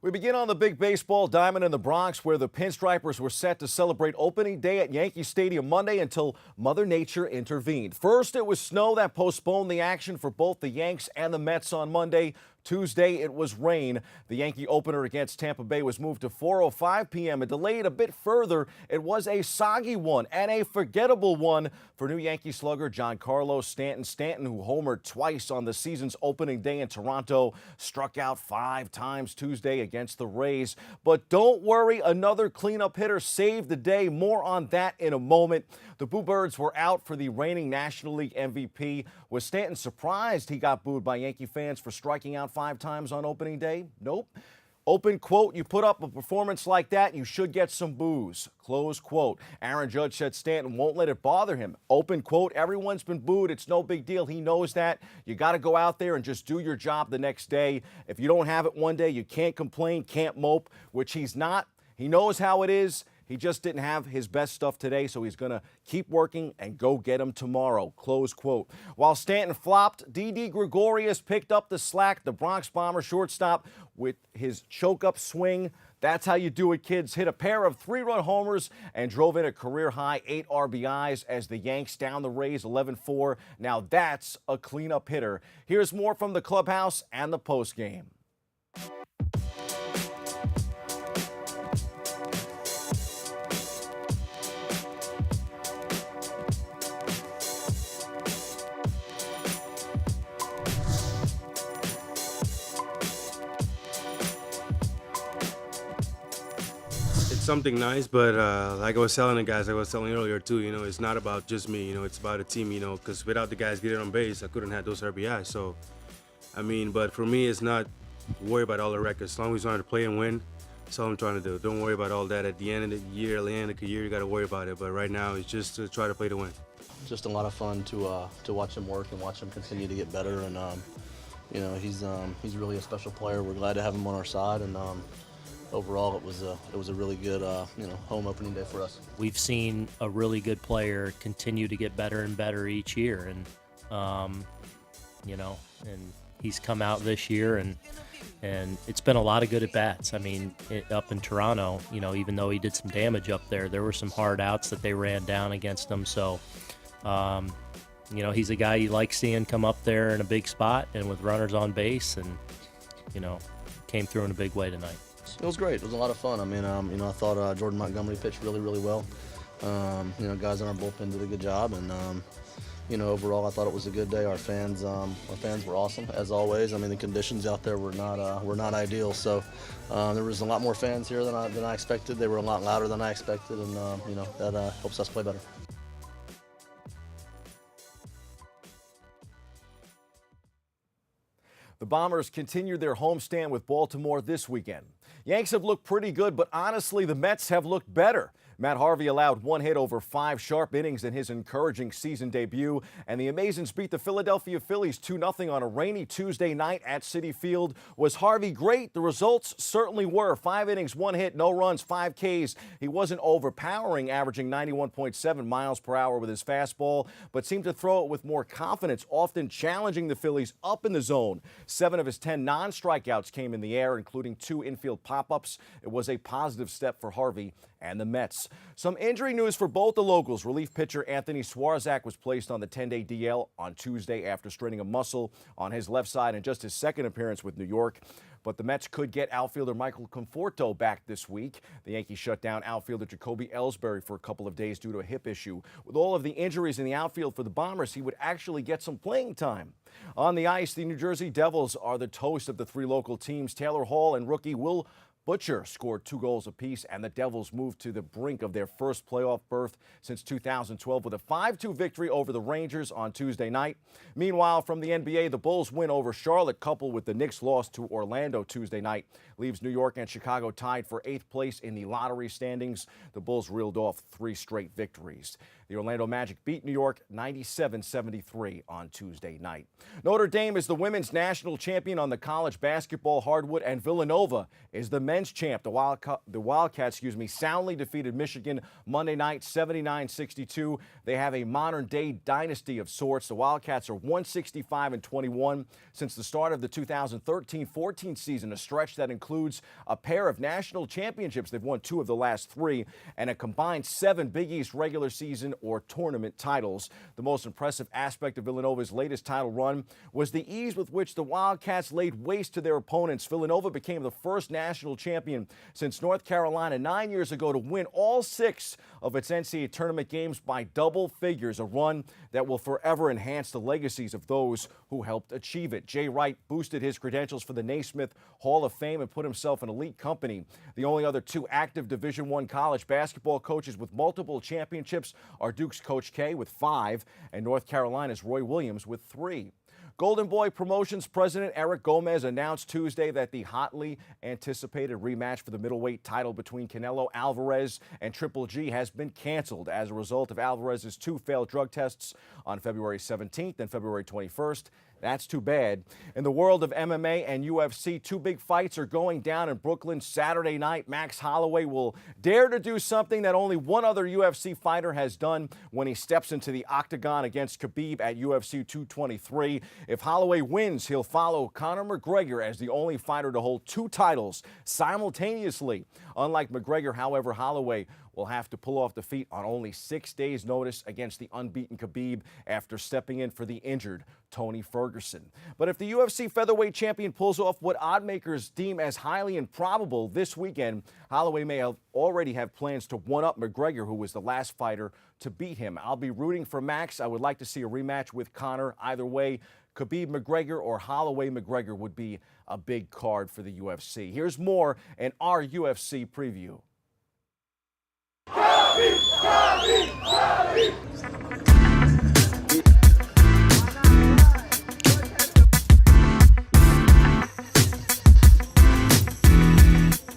We begin on the big baseball diamond in the Bronx, where the Pinstripers were set to celebrate opening day at Yankee Stadium Monday until Mother Nature intervened. First, it was snow that postponed the action for both the Yanks and the Mets on Monday. Tuesday, it was rain. The Yankee opener against Tampa Bay was moved to 4:05 p.m. and delayed a bit further. It was a soggy one and a forgettable one for new Yankee slugger Giancarlo Stanton. Stanton, who homered twice on the season's opening day in Toronto, struck out 5 times Tuesday against the Rays. But don't worry, another cleanup hitter saved the day. More on that in a moment. The Boo Birds were out for the reigning National League MVP. Was Stanton surprised he got booed by Yankee fans for striking out 5 times on opening day? Nope. Open quote, you put up a performance like that, you should get some boos. Close quote. Aaron Judge said Stanton won't let it bother him. Open quote, everyone's been booed. It's no big deal. He knows that. You got to go out there and just do your job the next day. If you don't have it one day, you can't complain, can't mope, which he's not. He knows how it is. He just didn't have his best stuff today, so he's going to keep working and go get him tomorrow. Close quote. While Stanton flopped, Didi Gregorius picked up the slack. The Bronx Bomber shortstop with his choke-up swing. That's how you do it, kids. Hit a pair of 3-run homers and drove in a career-high 8 RBIs as the Yanks down the Rays 11-4. Now that's a cleanup hitter. Here's more from the clubhouse and the postgame. Something nice, but like I was telling the guys, like I was telling earlier too, it's not about just me, it's about a team, because without the guys getting on base, I couldn't have those RBIs. So, but for me, it's not worry about all the records. As long as we're trying to play and win, that's all I'm trying to do. Don't worry about all that at the end of the year, you got to worry about it. But right now, it's just to try to play to win. Just a lot of fun to watch him work and watch him continue to get better. And he's really a special player. We're glad to have him on our side. And overall, it was a really good home opening day for us. We've seen a really good player continue to get better and better each year, and and he's come out this year, and it's been a lot of good at bats. Up in Toronto, even though he did some damage up there were some hard outs that they ran down against him. So, he's a guy you like seeing come up there in a big spot and with runners on base, and came through in a big way tonight. It was great. It was a lot of fun. I thought Jordan Montgomery pitched really, really well. Guys on our bullpen did a good job, and overall, I thought it was a good day. Our fans were awesome as always. The conditions out there were not ideal. So there was a lot more fans here than I expected. They were a lot louder than I expected, and that helps us play better. The Bombers continued their homestand with Baltimore this weekend. Yanks have looked pretty good, but honestly, the Mets have looked better. Matt Harvey allowed 1 hit over 5 sharp innings in his encouraging season debut, and the Amazons beat the Philadelphia Phillies 2-0 on a rainy Tuesday night at Citi Field. Was Harvey great? The results certainly were. 5 innings, 1 hit, no runs, 5 Ks. He wasn't overpowering, averaging 91.7 miles per hour with his fastball, but seemed to throw it with more confidence, often challenging the Phillies up in the zone. 7 of his 10 non-strikeouts came in the air, including 2 infield pop-ups. It was a positive step for Harvey and the Mets. Some injury news for both the locals. Relief pitcher Anthony Swarzak was placed on the 10-day DL on Tuesday after straining a muscle on his left side in just his second appearance with New York. But the Mets could get outfielder Michael Conforto back this week. The Yankees shut down outfielder Jacoby Ellsbury for a couple of days due to a hip issue. With all of the injuries in the outfield for the Bombers, he would actually get some playing time. On the ice, the New Jersey Devils are the toast of the 3 local teams. Taylor Hall and rookie Will Butcher scored 2 goals apiece, and the Devils moved to the brink of their first playoff berth since 2012 with a 5-2 victory over the Rangers on Tuesday night. Meanwhile, from the NBA, the Bulls win over Charlotte, coupled with the Knicks' loss to Orlando Tuesday night, leaves New York and Chicago tied for 8th place in the lottery standings. The Bulls reeled off 3 straight victories. The Orlando Magic beat New York 97-73 on Tuesday night. Notre Dame is the women's national champion on the college basketball hardwood, and Villanova is the men's champ. The Wildcats, soundly defeated Michigan Monday night 79-62. They have a modern-day dynasty of sorts. The Wildcats are 165-21 since the start of the 2013-14 season, a stretch that includes a pair of national championships. They've won 2 of the last 3 and a combined 7 Big East regular season or tournament titles. The most impressive aspect of Villanova's latest title run was the ease with which the Wildcats laid waste to their opponents. Villanova became the first national champion since North Carolina 9 years ago to win all 6 of its NCAA tournament games by double figures, a run that will forever enhance the legacies of those who helped achieve it. Jay Wright boosted his credentials for the Naismith Hall of Fame and put himself in elite company. The only other 2 active Division I college basketball coaches with multiple championships are Duke's Coach K with 5 and North Carolina's Roy Williams with 3. Golden Boy Promotions President Eric Gomez announced Tuesday that the hotly anticipated rematch for the middleweight title between Canelo Alvarez and Triple G has been canceled as a result of Alvarez's 2 failed drug tests on February 17th and February 21st. That's too bad. In the world of MMA and UFC, 2 big fights are going down in Brooklyn Saturday night. Max Holloway will dare to do something that only one other UFC fighter has done when he steps into the octagon against Khabib at UFC 223. If Holloway wins, he'll follow Conor McGregor as the only fighter to hold 2 titles simultaneously. Unlike McGregor, however, Holloway will have to pull off defeat on only 6 days' notice against the unbeaten Khabib after stepping in for the injured Tony Ferguson. But if the UFC featherweight champion pulls off what oddmakers deem as highly improbable this weekend, Holloway may already have plans to one-up McGregor, who was the last fighter to beat him. I'll be rooting for Max. I would like to see a rematch with Conor. Either way, Khabib McGregor or Holloway McGregor would be a big card for the UFC. Here's more in our UFC preview.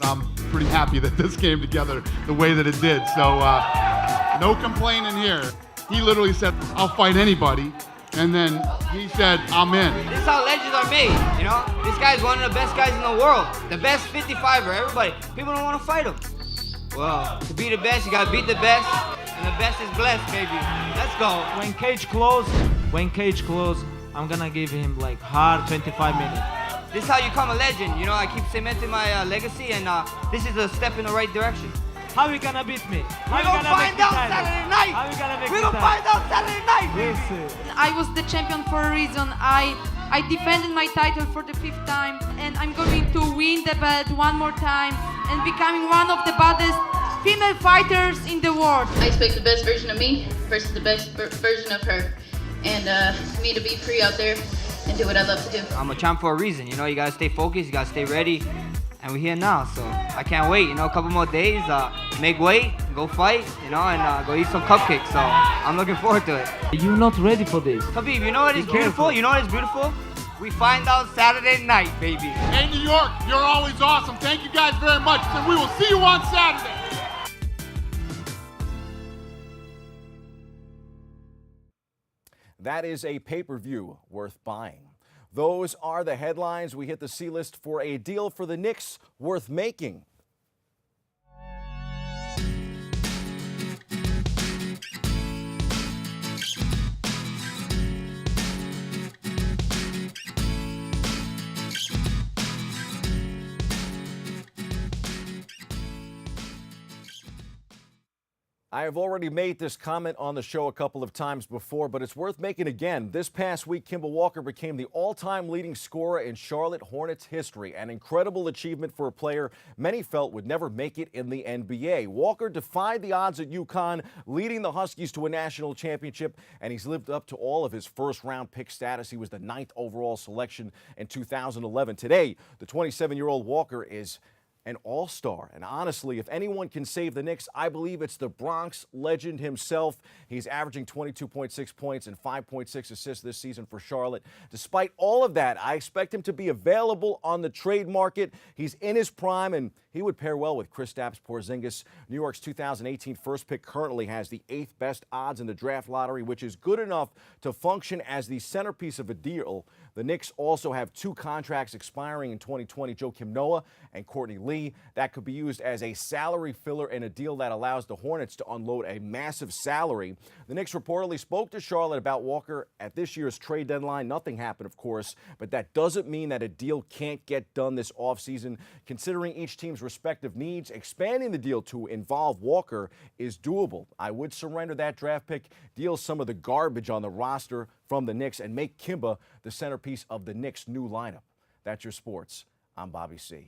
I'm pretty happy that this came together the way that it did. So no complaining here. He literally said, I'll fight anybody. And then he said, I'm in. This is how legends are made, you know? This guy's one of the best guys in the world. The best 55er, everybody. People don't want to fight him. Well, to be the best, you gotta beat the best. And the best is blessed, baby. Let's go. When cage close, I'm gonna give him like hard 25 minutes. This is how you become a legend, you know? I keep cementing my legacy, and this is a step in the right direction. How you gonna beat me? We're gonna find out Saturday night! How you gonna make We're me gonna title? find out Saturday night, We'll baby! see. I was the champion for a reason. I defended my title for the 5th time, and I'm going to win the belt one more time and becoming one of the baddest female fighters in the world. I expect the best version of me versus the best version of her, and me to be free out there and do what I love to do. I'm a champ for a reason, you know? You gotta stay focused, you gotta stay ready. And we're here now, so I can't wait, you know, a couple more days, make weight, go fight, you know, and go eat some cupcakes, so I'm looking forward to it. You're not ready for this. Khabib, you know what is Be beautiful? careful. You know what is beautiful? We find out Saturday night, baby. Hey, New York, you're always awesome. Thank you guys very much. And we will see you on Saturday. That is a pay-per-view worth buying. Those are the headlines. We hit the C-list for a deal for the Knicks worth making. I have already made this comment on the show a couple of times before, but it's worth making again. This past week, Kemba Walker became the all-time leading scorer in Charlotte Hornets history, an incredible achievement for a player many felt would never make it in the NBA. Walker defied the odds at UConn, leading the Huskies to a national championship, and he's lived up to all of his first-round pick status. He was the 9th overall selection in 2011. Today, the 27-year-old Walker is an all-star. And honestly, if anyone can save the Knicks, I believe it's the Bronx legend himself. He's averaging 22.6 points and 5.6 assists this season for Charlotte. Despite all of that, I expect him to be available on the trade market. He's in his prime, and he would pair well with Kristaps Porzingis. New York's 2018 first pick currently has the 8th best odds in the draft lottery, which is good enough to function as the centerpiece of a deal. The Knicks also have 2 contracts expiring in 2020, Joakim Noah and Courtney Lee. That could be used as a salary filler in a deal that allows the Hornets to unload a massive salary. The Knicks reportedly spoke to Charlotte about Walker at this year's trade deadline. Nothing happened, of course, but that doesn't mean that a deal can't get done this offseason. Considering each team's respective needs, expanding the deal to involve Walker is doable. I would surrender that draft pick, deal some of the garbage on the roster from the Knicks, and make Kimba the centerpiece of the Knicks' new lineup. That's your sports. I'm Bobby C.